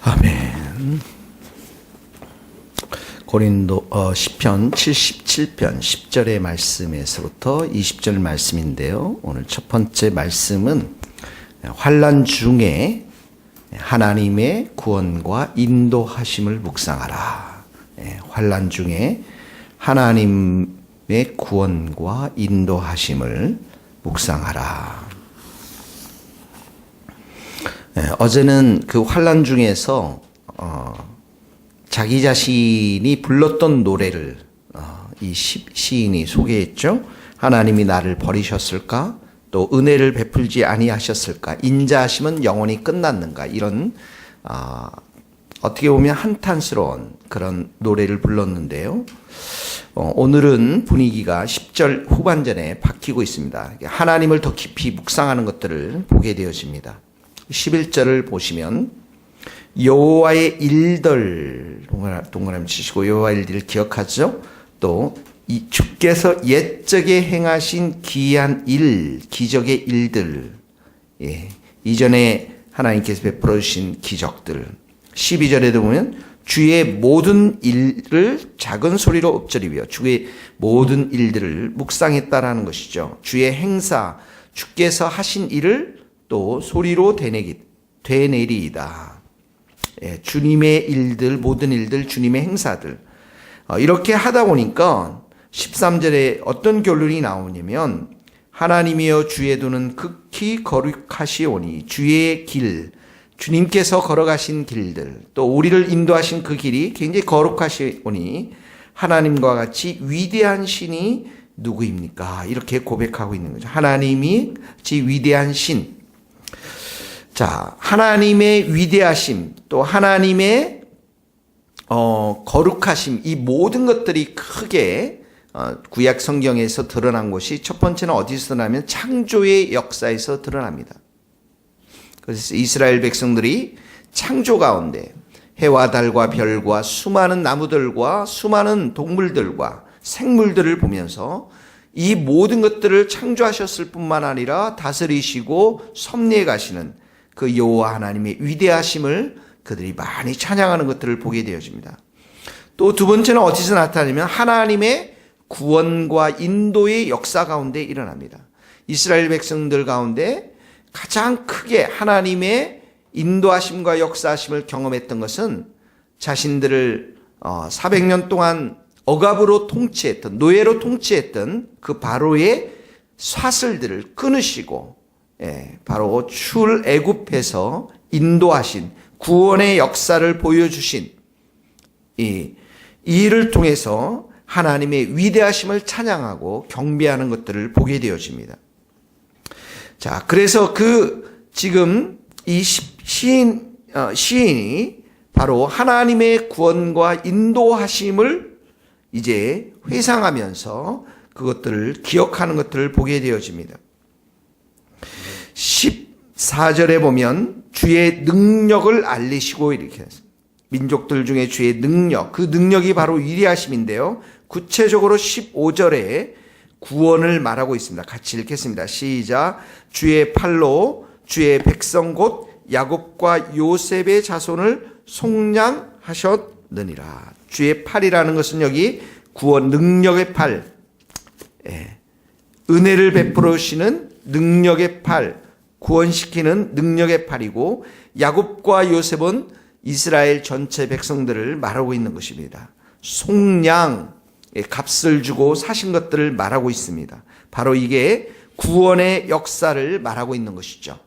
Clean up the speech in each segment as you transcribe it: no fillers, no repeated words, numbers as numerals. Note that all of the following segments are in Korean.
아멘. 시편 77편 10절의 말씀에서부터 20절 말씀인데요. 오늘 첫 번째 말씀은 환난 중에 하나님의 구원과 인도하심을 묵상하라. 환난 중에 하나님의 구원과 인도하심을 묵상하라. 어제는 그 환난 중에서 자기 자신이 불렀던 노래를 이 시인이 소개했죠. 하나님이 나를 버리셨을까? 또 은혜를 베풀지 아니하셨을까? 인자하심은 영원히 끝났는가? 이런 어떻게 보면 한탄스러운 그런 노래를 불렀는데요. 오늘은 분위기가 10절 후반전에 바뀌고 있습니다. 하나님을 더 깊이 묵상하는 것들을 보게 되어집니다. 11절을 보시면 여호와의 일들, 동그라미 치시고 여호와의 일들을 기억하죠. 또 이 주께서 옛적에 행하신 기이한 일, 기적의 일들, 이전에 하나님께서 베풀어 주신 기적들. 12절에도 보면 주의 모든 일을 작은 소리로 엎드리며 주의 모든 일들을 묵상했다라는 것이죠. 주의 행사, 주께서 하신 일을 또 소리로 되내리이다. 주님의 일들, 모든 일들, 주님의 행사들. 이렇게 하다 보니까 13절에 어떤 결론이 나오냐면 하나님이여 주의 도는 극히 거룩하시오니 주의 길, 주님께서 걸어가신 길들, 또 우리를 인도하신 그 길이 굉장히 거룩하시오니 하나님과 같이 위대한 신이 누구입니까? 이렇게 고백하고 있는 거죠. 하나님이 같이 위대한 신. 자, 하나님의 위대하심, 또 하나님의 거룩하심, 이 모든 것들이 크게 구약 성경에서 드러난 것이 첫 번째는 어디서 드러나면 창조의 역사에서 드러납니다. 그래서 이스라엘 백성들이 창조 가운데 해와 달과 별과 수많은 나무들과 수많은 동물들과 생물들을 보면서 이 모든 것들을 창조하셨을 뿐만 아니라 다스리시고 섭리해 가시는 그 여호와 하나님의 위대하심을 그들이 많이 찬양하는 것들을 보게 되어집니다. 또 두 번째는 어디서 나타나냐면 하나님의 구원과 인도의 역사 가운데 일어납니다. 이스라엘 백성들 가운데 가장 크게 하나님의 인도하심과 역사하심을 경험했던 것은 자신들을 400년 동안 억압으로 통치했던, 노예로 통치했던 그 바로의 사슬들을 끊으시고 바로 출애굽해서 인도하신 구원의 역사를 보여주신 이 일을 통해서 하나님의 위대하심을 찬양하고 경배하는 것들을 보게 되어집니다. 자, 그래서 지금 이 시인이 바로 하나님의 구원과 인도하심을 이제 회상하면서 그것들을 기억하는 것들을 보게 되어집니다. 14절에 보면 주의 능력을 알리시고 이렇게 했습니다. 민족들 중에 주의 능력, 그 능력이 바로 위대하심인데요. 구체적으로 15절에 구원을 말하고 있습니다. 같이 읽겠습니다. 시작. 주의 팔로 주의 백성 곧 야곱과 요셉의 자손을 속량하셨느니라. 주의 팔이라는 것은 여기 구원 능력의 팔, 은혜를 베풀어 주시는 능력의 팔, 구원시키는 능력의 팔이고 야곱과 요셉은 이스라엘 전체 백성들을 말하고 있는 것입니다. 속량, 값을 주고 사신 것들을 말하고 있습니다. 바로 이게 구원의 역사를 말하고 있는 것이죠.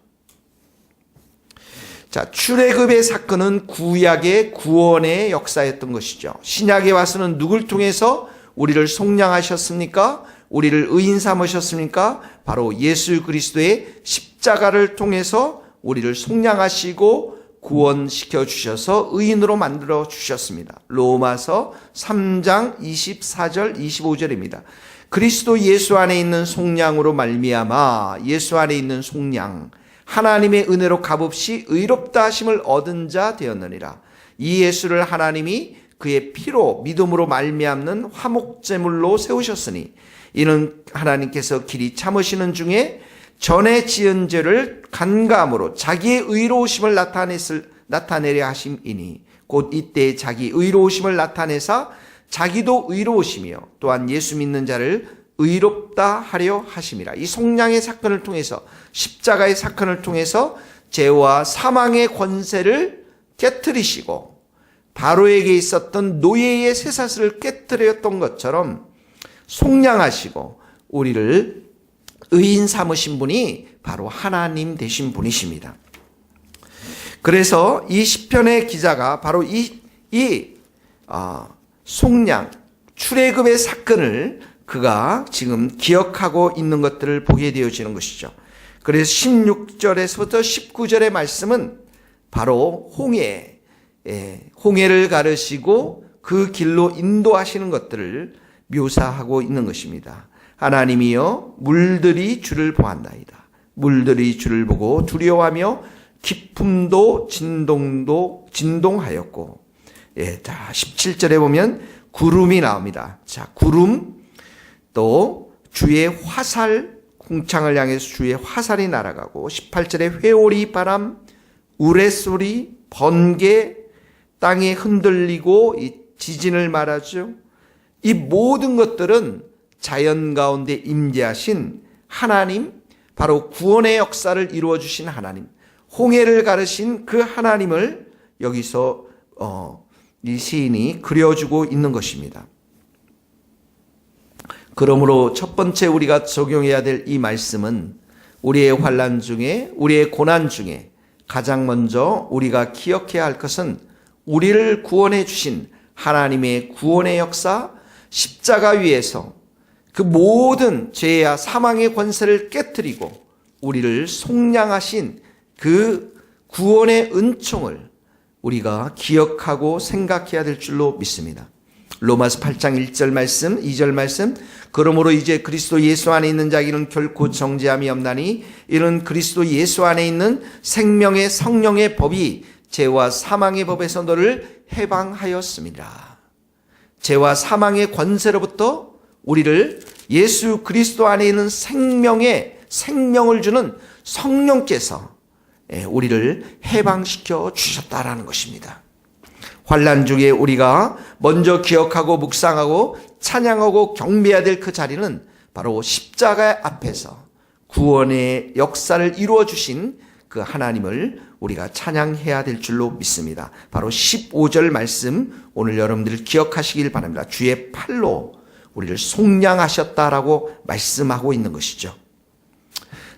자, 출애굽의 사건은 구약의 구원의 역사였던 것이죠. 신약에 와서는 누굴 통해서 우리를 속량하셨습니까? 우리를 의인 삼으셨습니까? 바로 예수 그리스도의 십자가를 통해서 우리를 속량하시고 구원시켜 주셔서 의인으로 만들어 주셨습니다. 로마서 3장 24절 25절입니다. 그리스도 예수 안에 있는 속량으로 말미암아 예수 안에 있는 속량 하나님의 은혜로 값없이 의롭다 하심을 얻은 자 되었느니라. 이 예수를 하나님이 그의 피로 믿음으로 말미암는 화목제물로 세우셨으니 이는 하나님께서 길이 참으시는 중에 전에 지은 죄를 간감으로 자기의 의로우심을 나타냈을 나타내려 하심이니 곧 이때 자기 의로우심을 나타내사 자기도 의로우시며 또한 예수 믿는 자를 의롭다 하려 하심이라. 이 속량의 사건을 통해서, 십자가의 사건을 통해서 죄와 사망의 권세를 깨뜨리시고 바로에게 있었던 노예의 쇠사슬을 깨뜨렸던 것처럼 속량하시고 우리를 의인 삼으신 분이 바로 하나님 되신 분이십니다. 그래서 이 시편의 기자가 바로 속량, 출애굽의 사건을 그가 지금 기억하고 있는 것들을 보게 되어지는 것이죠. 그래서 16절에서부터 19절의 말씀은 바로 홍해를 가르시고 그 길로 인도하시는 것들을 묘사하고 있는 것입니다. 하나님이여 물들이 주를 보았나이다. 물들이 주를 보고 두려워하며 기품도 진동하였고, 자 17절에 보면 구름이 나옵니다. 자 구름, 또 주의 화살, 궁창을 향해서 주의 화살이 날아가고, 18절에 회오리, 바람, 우레소리, 번개, 땅이 흔들리고 이 지진을 말하죠. 이 모든 것들은 자연 가운데 임재하신 하나님, 바로 구원의 역사를 이루어 주신 하나님, 홍해를 가르신 그 하나님을 여기서 이 시인이 그려주고 있는 것입니다. 그러므로 첫 번째 우리가 적용해야 될 이 말씀은 우리의 환난 중에, 우리의 고난 중에 가장 먼저 우리가 기억해야 할 것은 우리를 구원해 주신 하나님의 구원의 역사, 십자가 위에서 그 모든 죄와 사망의 권세를 깨뜨리고 우리를 속량하신 그 구원의 은총을 우리가 기억하고 생각해야 될 줄로 믿습니다. 로마서 8장 1절 말씀, 2절 말씀, 그러므로 이제 그리스도 예수 안에 있는 자에게는 결코 정죄함이 없나니 이는 그리스도 예수 안에 있는 생명의 성령의 법이 죄와 사망의 법에서 너를 해방하였습니다. 죄와 사망의 권세로부터 우리를 예수 그리스도 안에 있는 생명을 주는 성령께서 우리를 해방시켜 주셨다라는 것입니다. 환난 중에 우리가 먼저 기억하고 묵상하고 찬양하고 경배해야 될 그 자리는 바로 십자가 앞에서 구원의 역사를 이루어 주신 그 하나님을 우리가 찬양해야 될 줄로 믿습니다. 바로 15절 말씀 오늘 여러분들 기억하시길 바랍니다. 주의 팔로 우리를 속량하셨다라고 말씀하고 있는 것이죠.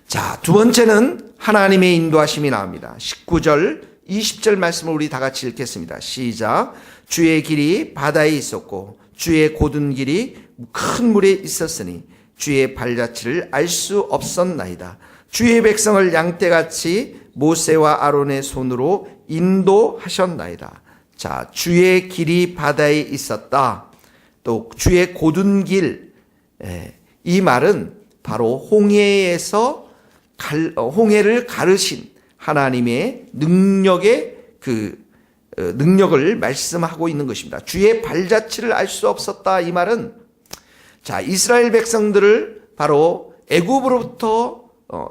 자, 두 번째는 하나님의 인도하심이 나옵니다. 19절 20절 말씀을 우리 다 같이 읽겠습니다. 시작. 주의 길이 바다에 있었고 주의 곧은 길이 큰 물에 있었으니 주의 발자취를 알 수 없었나이다. 주의 백성을 양떼같이 모세와 아론의 손으로 인도하셨나이다. 자, 주의 길이 바다에 있었다. 또 주의 곧은 길, 이 말은 바로 홍해에서 홍해를 가르신 하나님의 능력의 능력을 말씀하고 있는 것입니다. 주의 발자취를 알 수 없었다. 이 말은, 자, 이스라엘 백성들을 바로 애굽으로부터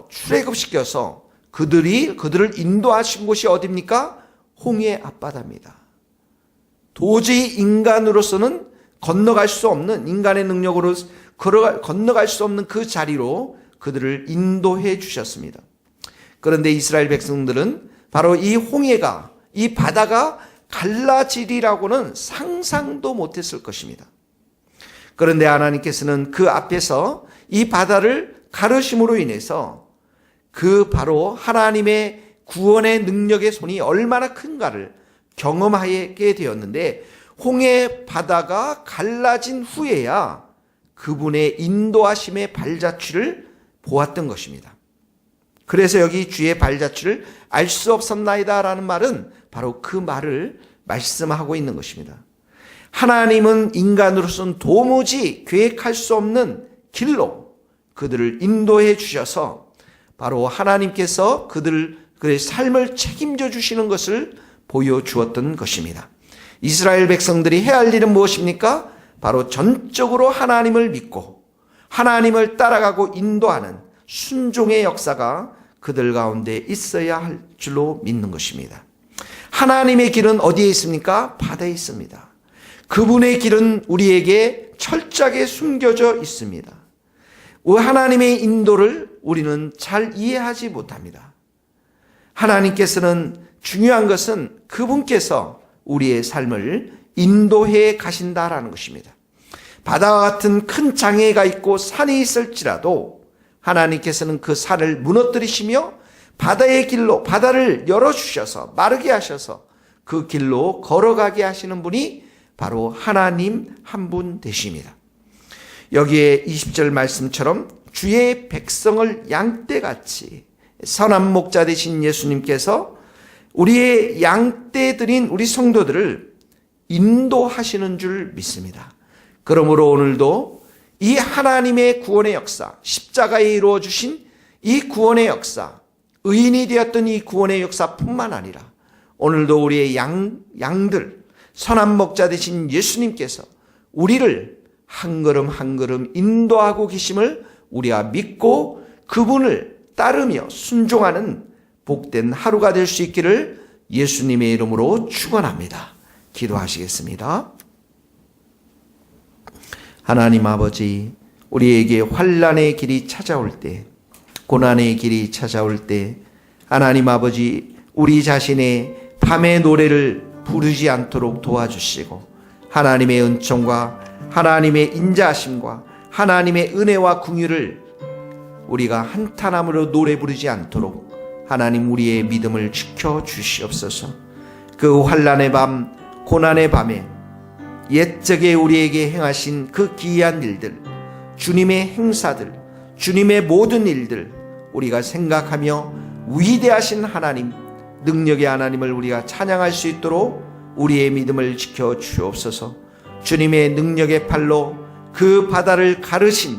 출애굽시켜서 그들을 인도하신 곳이 어디입니까? 홍해 앞바다입니다. 도저히 인간으로서는 건너갈 수 없는, 인간의 능력으로 건너갈 수 없는 그 자리로 그들을 인도해 주셨습니다. 그런데 이스라엘 백성들은 바로 이 홍해가, 이 바다가 갈라지리라고는 상상도 못했을 것입니다. 그런데 하나님께서는 그 앞에서 이 바다를 가르심으로 인해서 그 바로 하나님의 구원의 능력의 손이 얼마나 큰가를 경험하게 되었는데, 홍해 바다가 갈라진 후에야 그분의 인도하심의 발자취를 보았던 것입니다. 그래서 여기 주의 발자취를 알 수 없었나이다 라는 말은 바로 그 말을 말씀하고 있는 것입니다. 하나님은 인간으로서는 도무지 계획할 수 없는 길로 그들을 인도해 주셔서 바로 하나님께서 그들의 삶을 책임져 주시는 것을 보여주었던 것입니다. 이스라엘 백성들이 해야 할 일은 무엇입니까? 바로 전적으로 하나님을 믿고 하나님을 따라가고 인도하는 순종의 역사가 그들 가운데 있어야 할 줄로 믿는 것입니다. 하나님의 길은 어디에 있습니까? 바다에 있습니다. 그분의 길은 우리에게 철저하게 숨겨져 있습니다. 하나님의 인도를 우리는 잘 이해하지 못합니다. 하나님께서는 중요한 것은 그분께서 우리의 삶을 인도해 가신다라는 것입니다. 바다와 같은 큰 장애가 있고 산이 있을지라도 하나님께서는 그 산을 무너뜨리시며 바다의 길로 바다를 열어주셔서 마르게 하셔서 그 길로 걸어가게 하시는 분이 바로 하나님 한 분 되십니다. 여기에 20절 말씀처럼 주의 백성을 양떼같이 선한 목자 되신 예수님께서 우리의 양떼들인 우리 성도들을 인도하시는 줄 믿습니다. 그러므로 오늘도 이 하나님의 구원의 역사, 십자가에 이루어 주신 이 구원의 역사, 의인이 되었던 이 구원의 역사뿐만 아니라 오늘도 우리의 양들, 선한 목자 되신 예수님께서 우리를 한 걸음 한 걸음 인도하고 계심을 우리가 믿고 그분을 따르며 순종하는 복된 하루가 될 수 있기를 예수님의 이름으로 축원합니다. 기도하시겠습니다. 하나님 아버지, 우리에게 환난의 길이 찾아올 때, 고난의 길이 찾아올 때 하나님 아버지, 우리 자신의 밤의 노래를 부르지 않도록 도와주시고 하나님의 은총과 하나님의 인자하심과 하나님의 은혜와 긍휼을 우리가 한탄함으로 노래 부르지 않도록 하나님 우리의 믿음을 지켜 주시옵소서. 그 환난의 밤, 고난의 밤에 옛적에 우리에게 행하신 그 기이한 일들, 주님의 행사들, 주님의 모든 일들 우리가 생각하며 위대하신 하나님, 능력의 하나님을 우리가 찬양할 수 있도록 우리의 믿음을 지켜 주옵소서. 주님의 능력의 팔로 그 바다를 가르신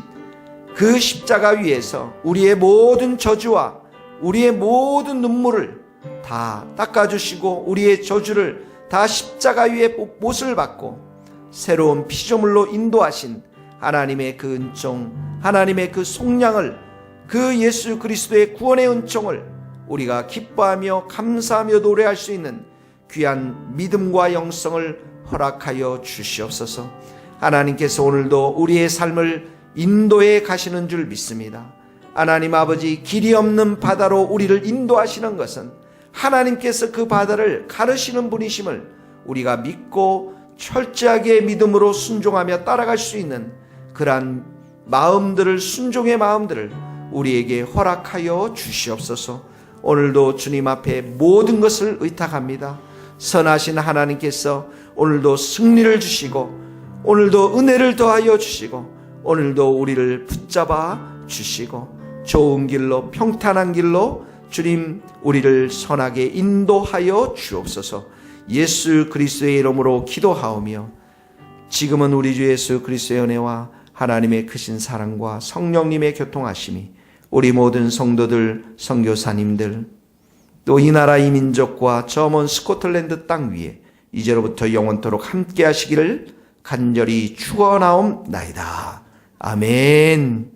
그 십자가 위에서 우리의 모든 저주와 우리의 모든 눈물을 다 닦아주시고 우리의 저주를 다 십자가 위에 못을 받고 새로운 피조물로 인도하신 하나님의 그 은총, 하나님의 그 속량을, 그 예수 그리스도의 구원의 은총을 우리가 기뻐하며 감사하며 노래할 수 있는 귀한 믿음과 영성을 허락하여 주시옵소서. 하나님께서 오늘도 우리의 삶을 인도해 가시는 줄 믿습니다. 하나님 아버지, 길이 없는 바다로 우리를 인도하시는 것은 하나님께서 그 바다를 가르시는 분이심을 우리가 믿고 철저하게 믿음으로 순종하며 따라갈 수 있는 그러한 마음들을, 순종의 마음들을 우리에게 허락하여 주시옵소서. 오늘도 주님 앞에 모든 것을 의탁합니다. 선하신 하나님께서 오늘도 승리를 주시고 오늘도 은혜를 더하여 주시고 오늘도 우리를 붙잡아 주시고 좋은 길로, 평탄한 길로 주님 우리를 선하게 인도하여 주옵소서. 예수 그리스도의 이름으로 기도하오며 지금은 우리 주 예수 그리스도의 은혜와 하나님의 크신 사랑과 성령님의 교통하심이 우리 모든 성도들, 선교사님들, 또 이 나라 이 민족과 저 먼 스코틀랜드 땅 위에 이제로부터 영원토록 함께 하시기를 간절히 축원하옵나이다. 아멘.